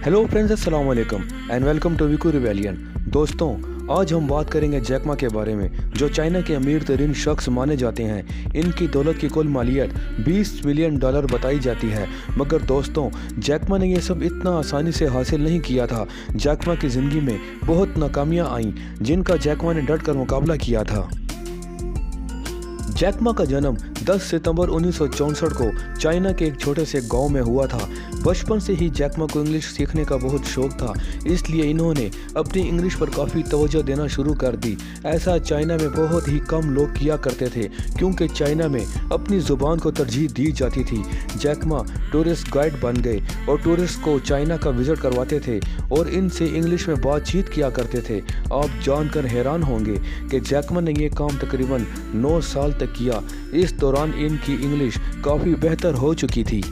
Hello friends, अस्सलाम वालेकुम and welcome to विकू रिवेलियन। दोस्तों, आज हम बात करेंगे जैक मा के बारे में, जो चाइना के अमीर तरीन शख्स माने जाते हैं। इनकी दौलत की कुल मालियत $20 बिलियन बताई जाती है। मगर दोस्तों, जैक मा ने यह सब इतना आसानी से हासिल नहीं किया था। जैक मा की ज़िंदगी में बहुत नाकामियाँ आईं, जिनका जैक मा ने डट कर मुकाबला किया था। जैक मा का जन्म 10 सितंबर 1964 को चाइना के एक छोटे से गांव में हुआ था। बचपन से ही जैक मा को इंग्लिश सीखने का बहुत शौक था, इसलिए इन्होंने अपनी इंग्लिश पर काफ़ी तवज्जो देना शुरू कर दी। ऐसा चाइना में बहुत ही कम लोग किया करते थे, क्योंकि चाइना में अपनी ज़ुबान को तरजीह दी जाती थी। जैक मा टूरिस्ट गाइड बन गए और टूरिस्ट को चाइना का विज़िट करवाते थे और इनसे इंग्लिश में बातचीत किया करते थे। आप जानकर हैरान होंगे कि जैक मा ने यह काम तकरीबन 9 साल तक किया। इस दौरान इनकी इंग्लिश काफ़ी बेहतर हो चुकी थी।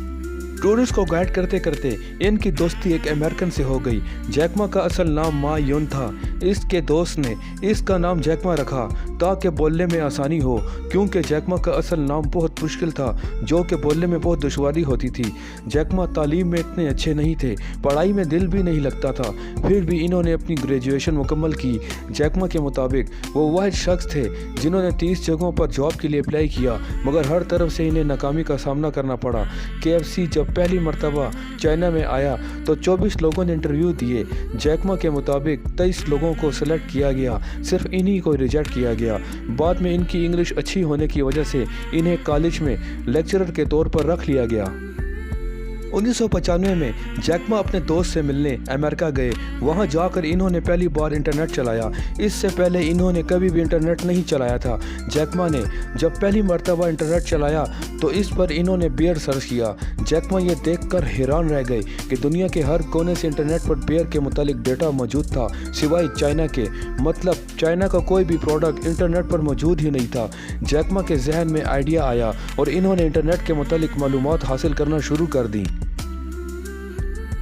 टूरिस्ट को गाइड करते करते इनकी दोस्ती एक अमेरिकन से हो गई। जैक मा का असल नाम मा युन था। इसके दोस्त ने इसका नाम जैक मा रखा ताकि बोलने में आसानी हो, क्योंकि जैक मा का असल नाम बहुत मुश्किल था, जो कि बोलने में बहुत दुश्वारी होती थी। जैक मा तालीम में इतने अच्छे नहीं थे, पढ़ाई में दिल भी नहीं लगता था, फिर भी इन्होंने अपनी ग्रेजुएशन मुकम्मल की। जैक मा के मुताबिक वो वाहिद शख्स थे जिन्होंने 30 जगहों पर जॉब के लिए अप्लाई किया, मगर हर तरफ से इन्हें नाकामी का सामना करना पड़ा। KFC जब पहली मरतबा चाइना में आया तो 24 लोगों ने इंटरव्यू दिए। जैक मा के मुताबिक 23 लोगों को सेलेक्ट किया गया, सिर्फ इन्हीं को रिजेक्ट किया गया। बाद में इनकी इंग्लिश अच्छी होने की वजह से इन्हें कॉलेज में लेक्चरर के तौर पर रख लिया गया। 1995 में जैक मा अपने दोस्त से मिलने अमेरिका गए। वहां जाकर इन्होंने पहली बार इंटरनेट चलाया। इससे पहले इन्होंने कभी भी इंटरनेट नहीं चलाया था। जैक मा ने जब पहली मरतबा इंटरनेट चलाया तो इस पर इन्होंने बेयर सर्च किया। जैक मा ये देखकर हैरान रह गए कि दुनिया के हर कोने से इंटरनेट पर बेयर के मुतालिक डेटा मौजूद था, सिवाय चाइना के। मतलब चाइना का कोई भी प्रोडक्ट इंटरनेट पर मौजूद ही नहीं था। जैक मा के जहन में आइडिया आया और इन्होंने इंटरनेट के मुतालिक मालूमात हासिल करना शुरू कर दी।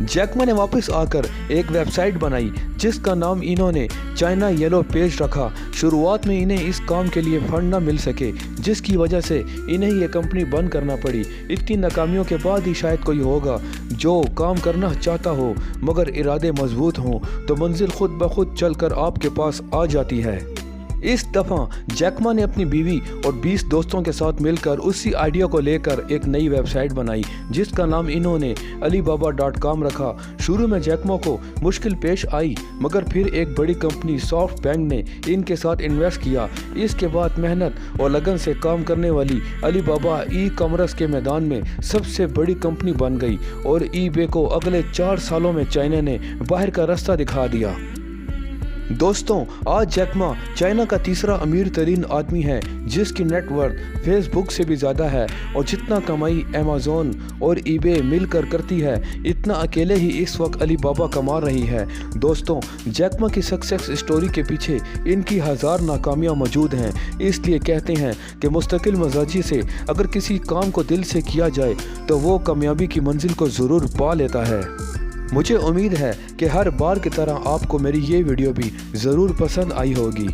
जैक मा ने वापस आकर एक वेबसाइट बनाई जिसका नाम इन्होंने चाइना येलो पेज रखा। शुरुआत में इन्हें इस काम के लिए फंड न मिल सके, जिसकी वजह से इन्हें ये कंपनी बंद करना पड़ी। इतनी नाकामियों के बाद ही शायद कोई होगा जो काम करना चाहता हो, मगर इरादे मजबूत हों तो मंजिल खुद ब खुद चलकर आपके पास आ जाती है। इस दफ़ा जैक मा ने अपनी बीवी और 20 दोस्तों के साथ मिलकर उसी आइडिया को लेकर एक नई वेबसाइट बनाई, जिसका नाम इन्होंने alibaba.com रखा। शुरू में जैक मा को मुश्किल पेश आई, मगर फिर एक बड़ी कंपनी सॉफ्ट बैंक ने इनके साथ इन्वेस्ट किया। इसके बाद मेहनत और लगन से काम करने वाली अलीबाबा ई-कॉमर्स के मैदान में सबसे बड़ी कंपनी बन गई और eBay को अगले 4 सालों में चाइना ने बाहर का रास्ता दिखा दिया। दोस्तों, आज जैक मा चाइना का तीसरा अमीर तरीन आदमी है, जिसकी नेटवर्थ फेसबुक से भी ज़्यादा है, और जितना कमाई अमेज़न और eBay मिलकर करती है, इतना अकेले ही इस वक्त अलीबाबा कमा रही है। दोस्तों, जैक मा की सक्सेस स्टोरी के पीछे इनकी 1000 नाकामियाँ मौजूद हैं। इसलिए कहते हैं कि मुस्तकिल मजाजी से अगर किसी काम को दिल से किया जाए तो वो कामयाबी की मंजिल को ज़रूर पा लेता है। मुझे उम्मीद है कि हर बार की तरह आपको मेरी ये वीडियो भी ज़रूर पसंद आई होगी।